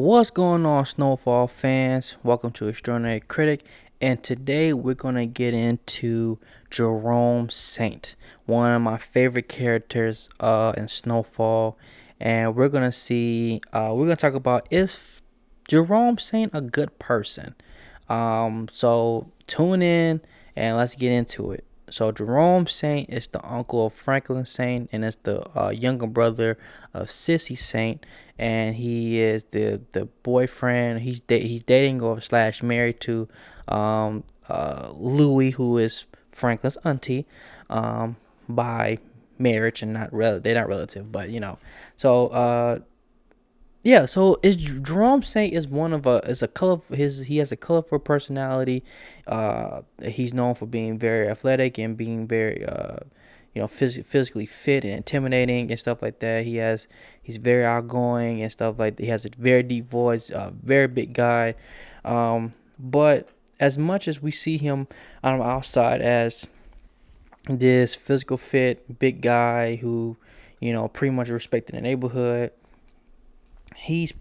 What's going on, Snowfall fans? Welcome to Extraordinary Critic, and today we're gonna get into Jerome Saint, one of my favorite characters in Snowfall, and we're gonna talk about, is Jerome Saint a good person? So tune in and let's get into it. So Jerome Saint is the uncle of Franklin Saint, and is the younger brother of Sissy Saint, and he is the boyfriend. He's dating or slash married to Louis, who is Franklin's auntie, by marriage and not they're not relative, but So yeah, so is Jerome Saint is one of a is a color he has a colorful personality. He's known for being very athletic and being very physically fit and intimidating and stuff like that. He's very outgoing and stuff like that. He has a very deep voice, very big guy. But as much as we see him on the outside as this physical fit big guy who pretty much respected the neighborhood, he's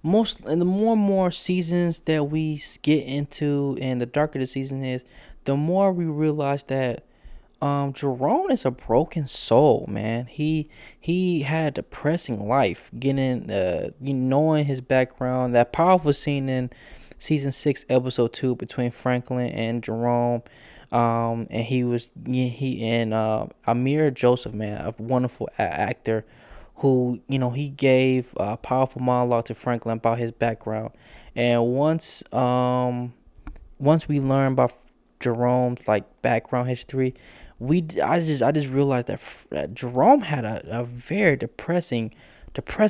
most in the more and more seasons that we get into, and the darker the season is, the more we realize that Jerome is a broken soul, man. He had a depressing life. Getting knowing his background, that powerful scene in season 6, episode 2, between Franklin and Jerome. And he and Amir Joseph, man, a wonderful actor, who he gave a powerful monologue to Franklin about his background. And once we learn about Jerome's background history, I just realized that Jerome had a very depressing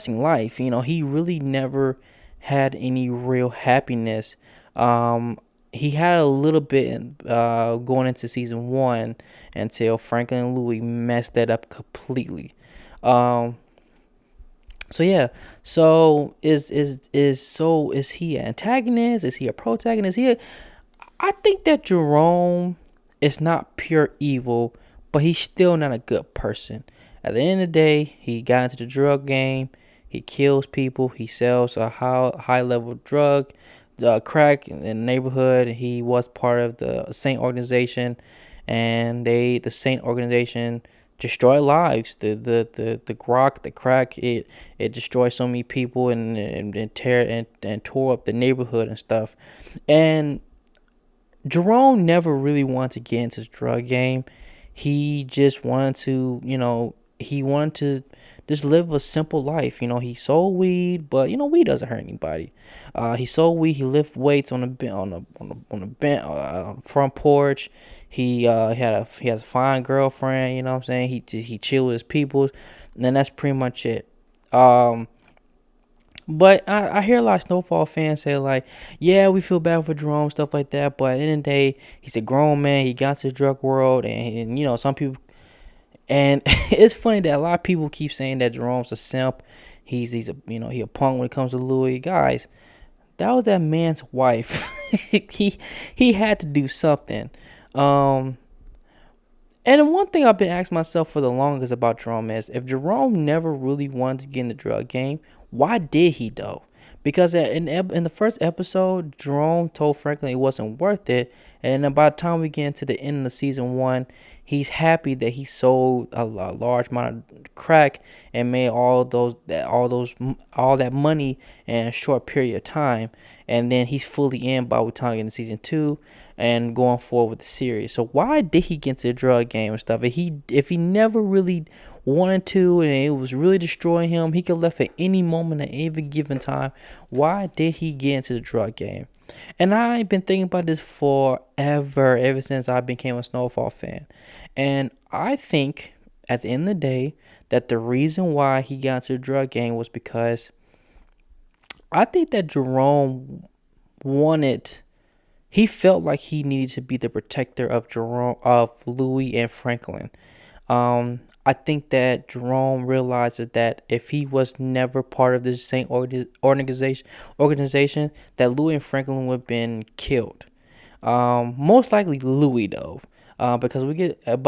life. He really never had any real happiness. He had a little bit going into season 1, until Franklin and Louis messed that up completely. So yeah, so is he an antagonist? Is he a protagonist? I think that Jerome is not pure evil, but he's still not a good person. At the end of the day, he got into the drug game. He kills people. He sells a high level drug, crack in the neighborhood. He was part of the Saint organization, and the Saint organization destroy lives. The crack, it destroyed so many people, and tore up the neighborhood and stuff. And Jerome never really wanted to get into the drug game. He just wanted to, just live a simple life. He sold weed, but weed doesn't hurt anybody. He sold weed. He lift weights on the front porch. He has a fine girlfriend. You know what I'm saying? He chill with his people, and then that's pretty much it. But I hear a lot of Snowfall fans say, yeah, we feel bad for Jerome, stuff like that. But at the end of the day, he's a grown man. He got to the drug world, and some people. And it's funny that a lot of people keep saying that Jerome's a simp. He's he a punk when it comes to Louis. Guys, that was that man's wife. he had to do something. And one thing I've been asking myself for the longest about Jerome is, if Jerome never really wanted to get in the drug game, why did he though? Because in the first episode, Jerome told Franklin it wasn't worth it, and by the time we get into the end of season 1, he's happy that he sold a large amount of crack and made all that money in a short period of time, and then he's fully in by the time we get into season 2 and going forward with the series. So why did he get into the drug game and stuff? If he never really wanted to, and it was really destroying him, he could have left at any moment, at any given time. Why did he get into the drug game? And I've been thinking about this forever, ever since I became a Snowfall fan. And I think, at the end of the day, that the reason why he got into the drug game was because I think that Jerome he felt like he needed to be the protector of Louis and Franklin. I think that Jerome realizes that if he was never part of this same organization, that Louis and Franklin would have been killed. Most likely Louis though, because by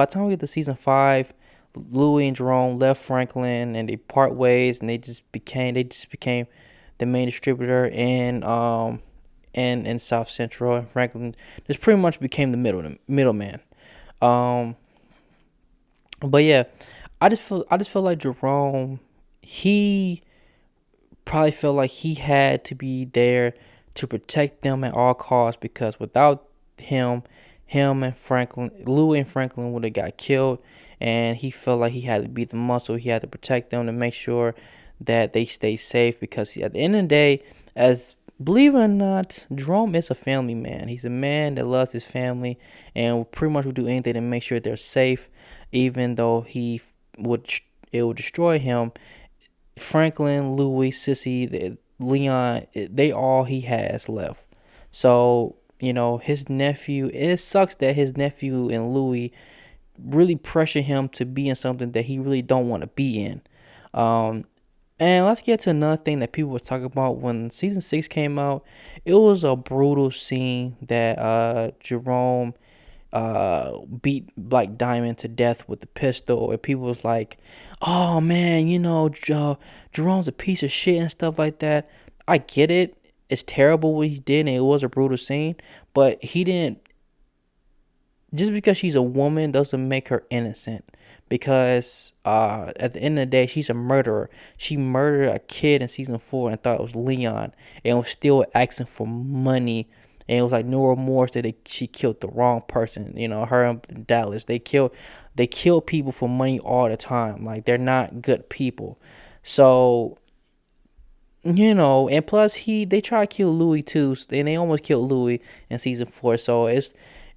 the time we get to season 5, Louis and Jerome left Franklin and they part ways, and they just became the main distributor in South Central, and Franklin just pretty much became the middleman. Um, but yeah, I just feel like Jerome, he probably felt like he had to be there to protect them at all costs, because without him, him and Franklin, Louis and Franklin would have got killed, and he felt like he had to be the muscle. He had to protect them to make sure that they stay safe, because at the end of the day, as believe it or not, Jerome is a family man. He's a man that loves his family and pretty much will do anything to make sure they're safe, even though would it would destroy him. Franklin, Louis, Sissy, Leon, they all he has left. So, his nephew, it sucks that his nephew and Louis really pressure him to be in something that he really don't want to be in. Um, and let's get to another thing that people were talking about when season 6 came out. It was a brutal scene that Jerome beat Black Diamond to death with the pistol, and people was like, "Oh man, Jerome's a piece of shit" and stuff like that. I get it. It's terrible what he did, and it was a brutal scene. But he didn't. Just because she's a woman doesn't make her innocent. Because at the end of the day, she's a murderer. She murdered a kid in season 4 and thought it was Leon, and was still asking for money. And it was like no remorse that she killed the wrong person. Her and Dallas, they kill people for money all the time. Like, they're not good people. So, and plus they try to kill Louis too, and they almost killed Louis in season 4. So it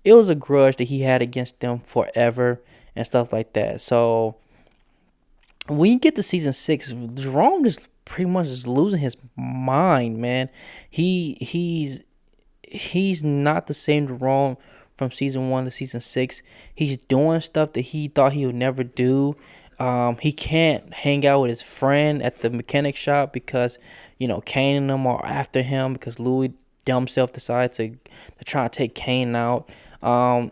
was a grudge that he had against them forever and stuff like that. So when you get to season 6, Jerome just pretty much is losing his mind, man. He's not the same Jerome from season 1 to season 6. He's doing stuff that he thought he would never do. He can't hang out with his friend at the mechanic shop because, Kane and them are after him, because Louis himself decided to try to take Kane out. And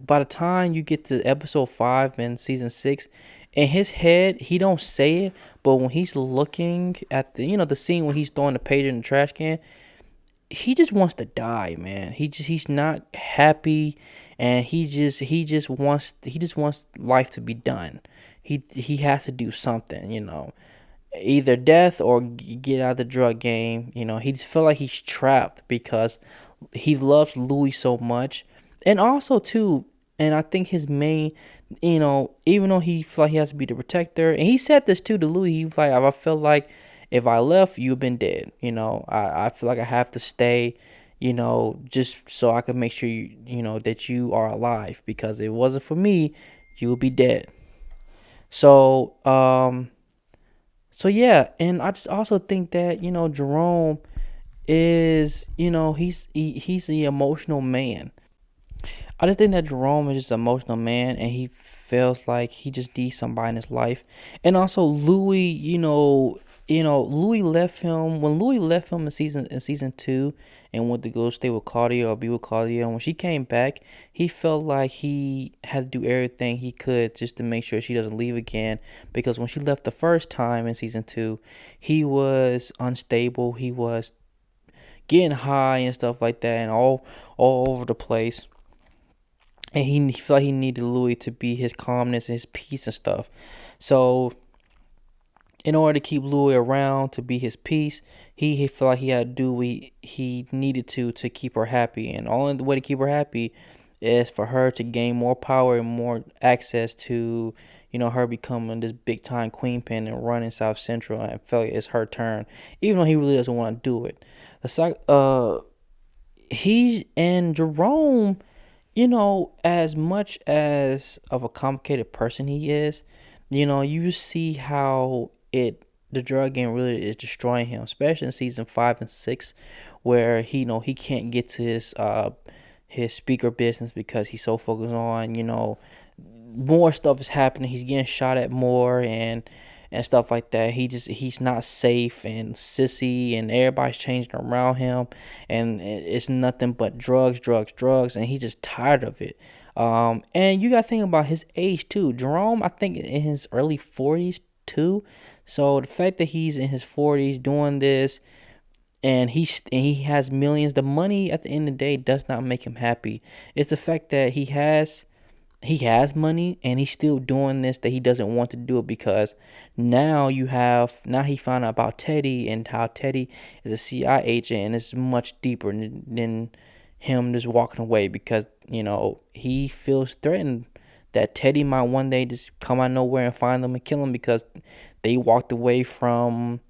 by the time you get to episode 5 in season 6, in his head, he don't say it, but when he's looking at the scene when he's throwing the pager in the trash can, he just wants to die, man. He's not happy, and he just wants life to be done. He has to do something, either death or get out of the drug game. He just feel like he's trapped because he loves Louis so much, and also too, and I think his main, even though he feel like he has to be the protector, and he said this too to Louis. He was like, I felt like if I left, you've been dead. I feel like I have to stay, just so I can make sure that you are alive, because if it wasn't for me, you would be dead. So, so yeah, and I just also think that Jerome is, he's the emotional man. I just think that Jerome is just an emotional man, and he feels like he just needs somebody in his life. And also Louis, Louis left him when Louis left him in season 2 and went to go stay with Claudia or be with Claudia. And when she came back, he felt like he had to do everything he could just to make sure she doesn't leave again. Because when she left the first time in season 2, he was unstable. He was getting high and stuff like that, and all over the place. And he felt like he needed Louis to be his calmness and his peace and stuff. So in order to keep Louis around to be his peace, he felt like he had to do what he needed to keep her happy. And only the way to keep her happy is for her to gain more power and more access to, her becoming this big time queen pin and running South Central. And I felt like it's her turn, even though he really doesn't want to do it. He's and Jerome, as much as of a complicated person he is, you see how the drug game really is destroying him, especially in season 5 and 6, where he can't get to his speaker business because he's so focused on, more stuff is happening. He's getting shot at more and stuff like that. He's not safe, and Sissy and everybody's changing around him, and it's nothing but drugs, drugs, drugs, and he's just tired of it. And you got to think about his age too. Jerome, I think in his early 40s too, So the fact that he's in his 40s doing this, and he has millions, the money at the end of the day does not make him happy. It's the fact that he has money and he's still doing this, that he doesn't want to do it, because now he found out about Teddy, and how Teddy is a CIA agent, and it's much deeper than him just walking away, because he feels threatened that Teddy might one day just come out of nowhere and find them and kill him, because they walked away from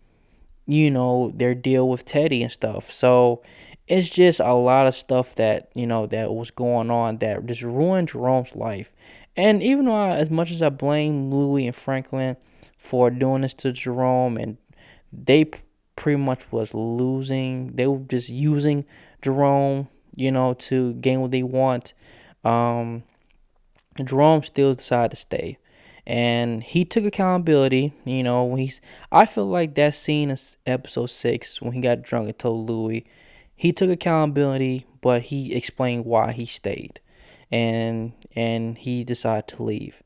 their deal with Teddy and stuff. So it's just a lot of stuff that that was going on that just ruined Jerome's life. And even though as much as I blame Louis and Franklin for doing this to Jerome, and they pretty much was losing, they were just using Jerome, to gain what they want. Um, Jerome still decided to stay, and he took accountability. I feel like that scene in episode 6 when he got drunk and told Louis, he took accountability, but he explained why he stayed, and he decided to leave.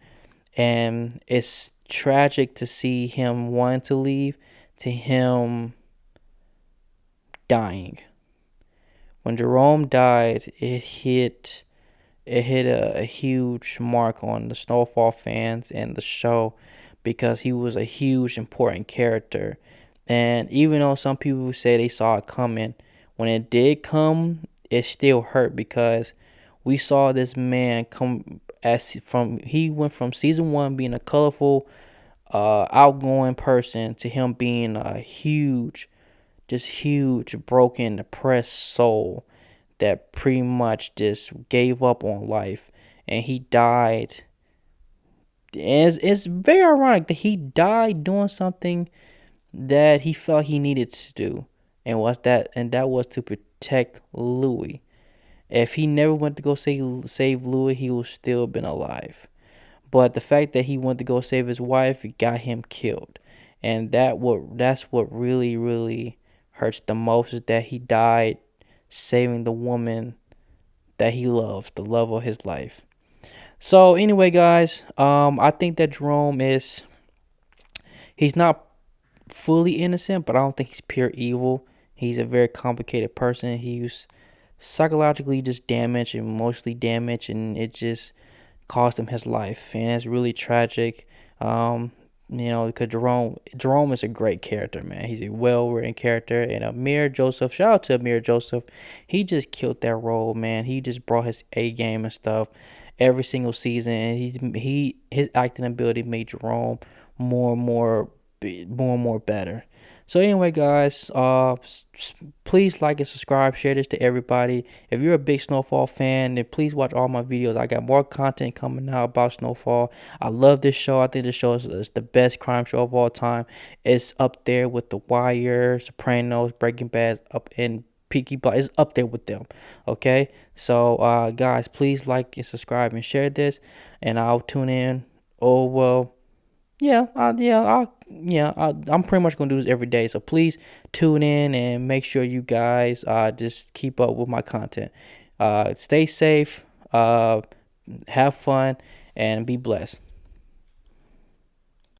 And it's tragic to see him wanting to leave, to him dying. When Jerome died, it hit a huge mark on the Snowfall fans and the show, because he was a huge important character. And even though some people say they saw it coming, when it did come, it still hurt, because we saw this man come he went from season 1 being a colorful, outgoing person, to him being a huge broken, depressed soul that pretty much just gave up on life, and he died. And it's very ironic that he died doing something that he felt he needed to do, and that was to protect Louis. If he never went to go save Louis, he would still been alive. But the fact that he went to go save his wife, it got him killed. And that's what really, really hurts the most, is that he died saving the woman that he loves, the love of his life. So anyway, guys, I think that he's not fully innocent, but I don't think he's pure evil. He's a very complicated person. He's psychologically just damaged, emotionally damaged, and it just cost him his life, and it's really tragic. Because Jerome is a great character, man. He's a well-written character, and Amir Joseph, shout out to Amir Joseph, he just killed that role, man. He just brought his A game and stuff every single season, and his acting ability made Jerome more and more better. So anyway, guys, please like and subscribe, share this to everybody. If you're a big Snowfall fan, then please watch all my videos. I got more content coming out about Snowfall. I love this show. I think this show is the best crime show of all time. It's up there with The Wire, Sopranos, Breaking Bad, up in Peaky Blinders. It's up there with them. Okay, so guys, please like and subscribe and share this, and I'll tune in. Oh well. I'm pretty much gonna do this every day. So please tune in and make sure you guys just keep up with my content. Stay safe, have fun, and be blessed.